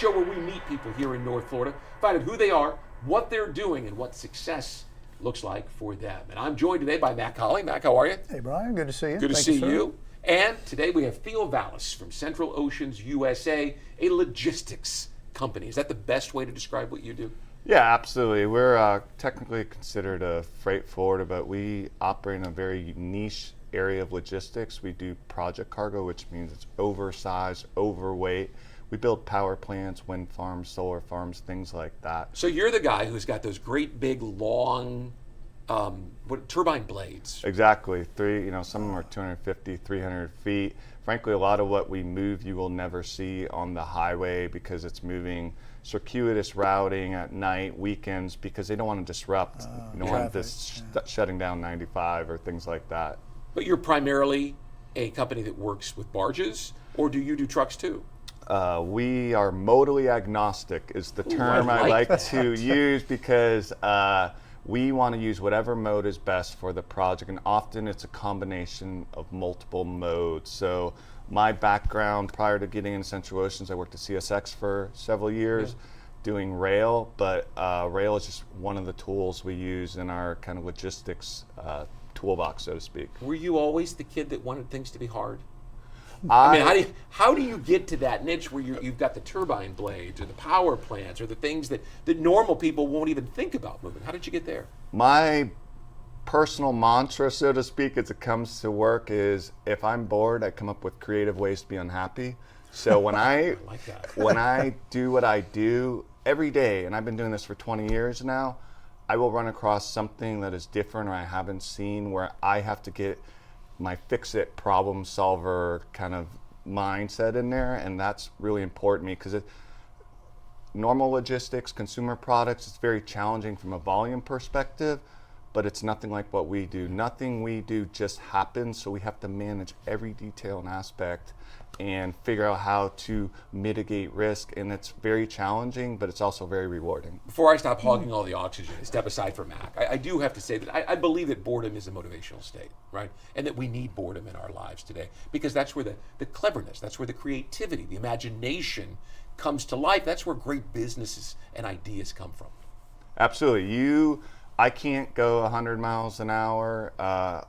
show where we meet people here in North Florida, find out who they are, what they're doing, and what success looks like for them. And I'm joined today by Mac Holley. Mac, how are you? Hey, Brian. Good to see you. Good to Thank see sir. you. And today we have Theo Vallas from Central Oceans USA, a logistics company. Is that the best way to describe what you do? Yeah, absolutely. We're technically considered a freight forwarder, but we operate in a very niche area of logistics. We do project cargo, which means it's oversized, overweight. We build power plants, wind farms, solar farms, things like that. So you're the guy who's got those great big long turbine blades. Exactly. Some of them are 250, 300 feet. Frankly, a lot of what we move you will never see on the highway because it's moving circuitous routing at night, weekends, because they don't want to disrupt. You don't want this shutting down 95 or things like that. But you're primarily a company that works with barges, or do you do trucks too? We are modally agnostic is the term I like to use because we want to use whatever mode is best for the project, and often it's a combination of multiple modes. So my background prior to getting into Central Oceans, I worked at CSX for several years doing rail, but rail is just one of the tools we use in our kind of logistics toolbox, so to speak. Were you always the kid that wanted things to be hard? I mean, how do you get to that niche where you've got the turbine blades or the power plants or the things that normal people won't even think about moving? How did you get there? My personal mantra, so to speak, as it comes to work is if I'm bored, I come up with creative ways to be unhappy. So when I like that. when I do what I do every day, and I've been doing this for 20 years now, I will run across something that is different or I haven't seen where I have to get my fix-it problem solver kind of mindset in there, and that's really important to me because normal logistics, consumer products, it's very challenging from a volume perspective, but it's nothing like what we do. Nothing we do just happens, so we have to manage every detail and aspect and figure out how to mitigate risk, and it's very challenging, but it's also very rewarding. Before I stop hogging all the oxygen and step aside for Mac, I do have to say that I believe that boredom is a motivational state, right? And that we need boredom in our lives today because that's where the cleverness, that's where the creativity, the imagination comes to life. That's where great businesses and ideas come from. Absolutely. I can't go 100 miles an hour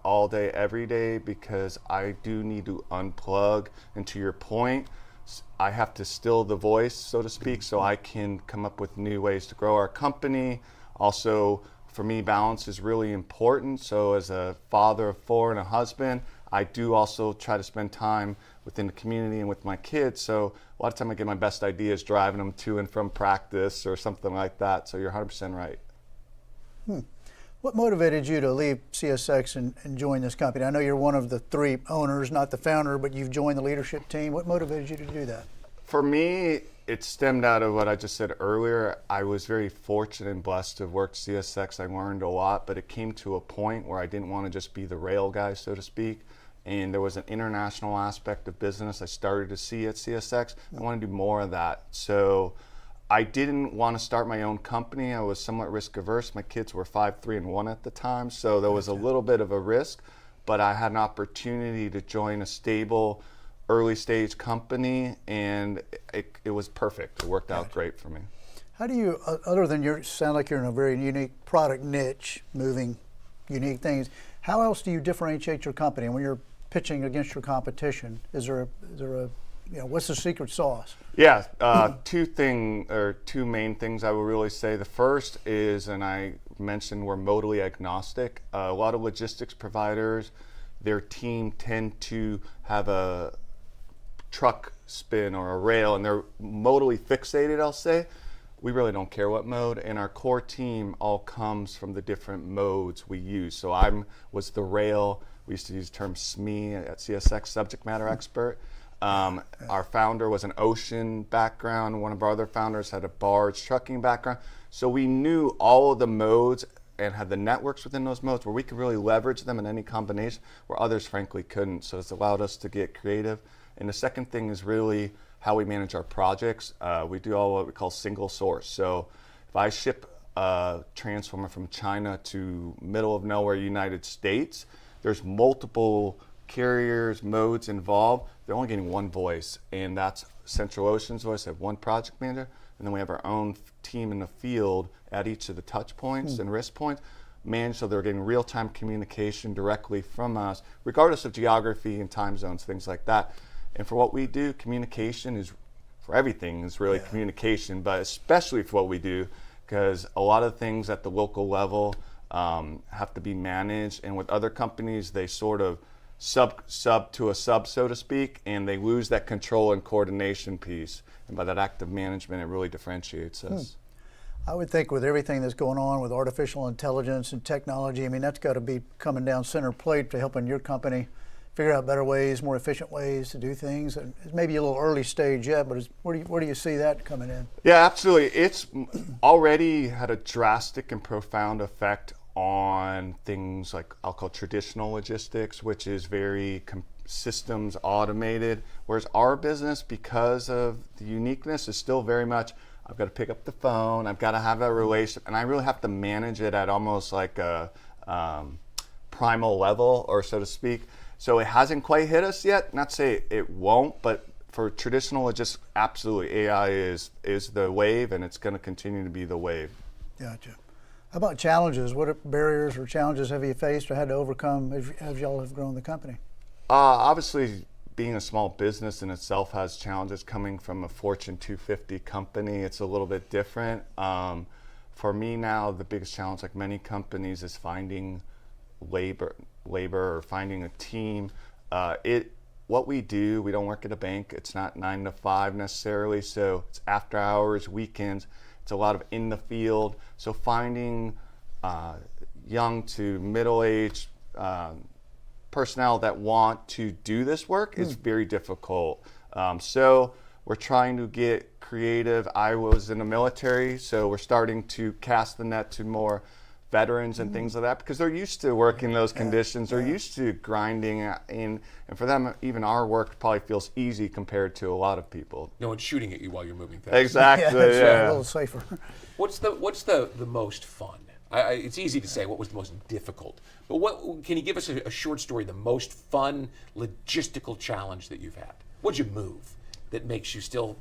all day, every day, because I do need to unplug. And to your point, I have to still the voice, so to speak, so I can come up with new ways to grow our company. Also, for me, balance is really important. So as a father of 4 and a husband, I do also try to spend time within the community and with my kids. So a lot of time I get my best ideas driving them to and from practice or something like that. So you're 100% right. What motivated you to leave CSX and join this company? I know you're one of the 3 owners, not the founder, but you've joined the leadership team. What motivated you to do that? For me, it stemmed out of what I just said earlier. I was very fortunate and blessed to have worked CSX. I learned a lot, but it came to a point where I didn't want to just be the rail guy, so to speak. And there was an international aspect of business I started to see at CSX. I want to do more of that. So I didn't want to start my own company. I was somewhat risk averse. My kids were 5, 3, and 1 at the time, so there was a little bit of a risk, but I had an opportunity to join a stable early stage company, and it was perfect. It worked out great for me. How do you, other than sound like you're in a very unique product niche, moving unique things, how else do you differentiate your company? And when you're pitching against your competition, is there a what's the secret sauce? Yeah, two main things I would really say. The first is, and I mentioned we're modally agnostic. A lot of logistics providers, their team tend to have a truck spin or a rail, and they're modally fixated, I'll say. We really don't care what mode, and our core team all comes from the different modes we use. So was the rail, we used to use the term SME at CSX, subject matter expert. Our founder was an ocean background. One of our other founders had a barge trucking background. So we knew all of the modes and had the networks within those modes where we could really leverage them in any combination where others frankly couldn't. So it's allowed us to get creative. And the second thing is really how we manage our projects. We do all what we call single source. So if I ship a transformer from China to middle of nowhere United States, there's multiple carriers, modes involved. They're only getting one voice, and that's Central Oceans voice, have one project manager, and then we have our own team in the field at each of the touch points and risk points, managed so they're getting real-time communication directly from us, regardless of geography and time zones, things like that. And for what we do, communication is, for everything is really communication, but especially for what we do, because a lot of things at the local level have to be managed, and with other companies, they sort of sub to a sub, so to speak, and they lose that control and coordination piece. And by that active management, it really differentiates us. I would think with everything that's going on with artificial intelligence and technology, I mean, that's got to be coming down center plate to helping your company figure out better ways, more efficient ways to do things. And it's maybe a little early stage yet, but where do you see that coming in? Yeah, absolutely. It's already had a drastic and profound effect on things like I'll call traditional logistics, which is very systems automated, whereas our business, because of the uniqueness, is still very much I've got to pick up the phone, I've got to have a relationship, and I really have to manage it at almost like a primal level, or so to speak. So it hasn't quite hit us yet. Not to say it won't, but for traditional logistics, absolutely, AI is the wave, and it's going to continue to be the wave. Gotcha. How about challenges? What barriers or challenges have you faced or had to overcome as y'all have grown the company? Obviously, being a small business in itself has challenges. Coming from a Fortune 250 company, it's a little bit different. For me now, the biggest challenge, like many companies, is finding labor or finding a team. What we do, we don't work at a bank. It's not 9 to 5 necessarily, so it's after hours, weekends. It's a lot of in the field. So finding young to middle-aged personnel that want to do this work is very difficult. So we're trying to get creative. I was in the military, so we're starting to cast the net to more veterans and things like that, because they're used to working those conditions. They're used to grinding in, and for them, even our work probably feels easy compared to a lot of people. No one's shooting at you while you're moving things. Exactly. It's Yeah. a little safer. What's the most fun? It's easy to say what was the most difficult, but what can you give us a short story? The most fun logistical challenge that you've had? What'd you move that makes you still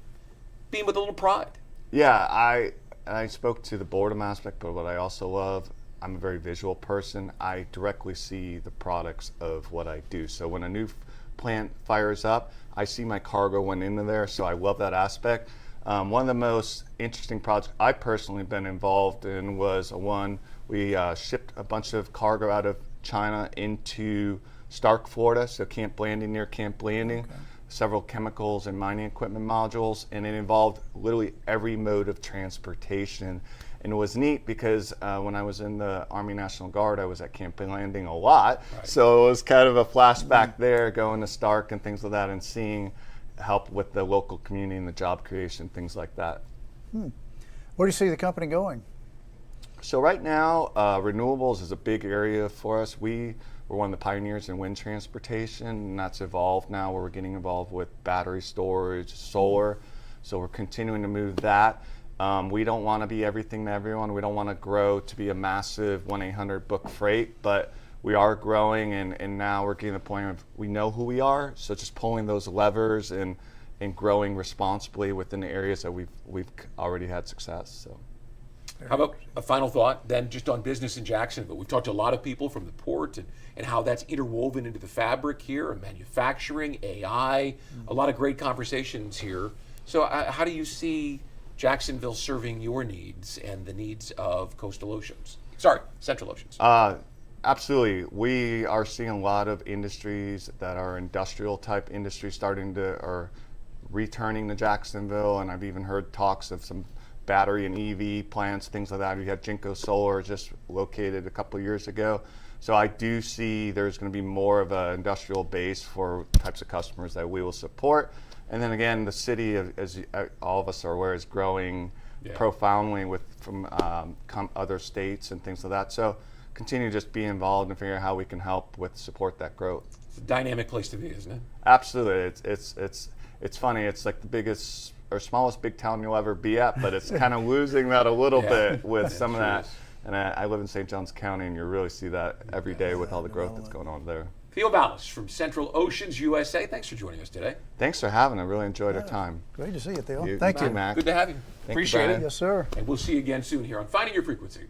beam with a little pride? Yeah, I spoke to the boredom aspect, but what I also love, I'm a very visual person. I directly see the products of what I do. So when a new plant fires up, I see my cargo went into there, so I love that aspect. One of the most interesting projects I personally been involved in was one we shipped a bunch of cargo out of China into Stark, Florida, so Camp Blanding, near Camp Blanding. Okay. Several chemicals and mining equipment modules, and it involved literally every mode of transportation. And it was neat because when I was in the Army National Guard, I was at Camp Landing a lot. Right. So it was kind of a flashback there, going to Stark and things like that, and seeing help with the local community and the job creation, things like that. Where do you see the company going? So right now, renewables is a big area for us. We're one of the pioneers in wind transportation, and that's evolved now where we're getting involved with battery storage, solar. So we're continuing to move that. We don't want to be everything to everyone. We don't want to grow to be a massive 1-800-book freight, but we are growing, and now we're getting to the point of we know who we are, so just pulling those levers and growing responsibly within the areas that we've already had success. So. How about a final thought then just on business in Jacksonville? We've talked to a lot of people from the port and how that's interwoven into the fabric here, and manufacturing, AI, a lot of great conversations here. So how do you see Jacksonville serving your needs and the needs of Central Oceans? Absolutely. We are seeing a lot of industries that are industrial type industries or returning to Jacksonville, and I've even heard talks of some battery and EV plants, things like that. We had Jinko Solar just located a couple of years ago. So I do see there's going to be more of an industrial base for types of customers that we will support. And then again, the city, as all of us are aware, is growing profoundly from other states and things like that. So continue to just be involved and figure out how we can help support that growth. It's a dynamic place to be, isn't it? Absolutely. It's funny. It's like the biggest or smallest big town you'll ever be at, but it's kind of losing that a little bit with some of that. And I live in St. Johns County, and you really see that every day with all the growth that's going on there. Theo Vallas from Central Oceans USA, thanks for joining us today. Thanks for having. I really enjoyed our time. Great to see you, Theo. You Thank too, you. Mac. Good to have you. you, Appreciate Brian. it. Yes, sir. And we'll see you again soon here on Finding Your Frequency.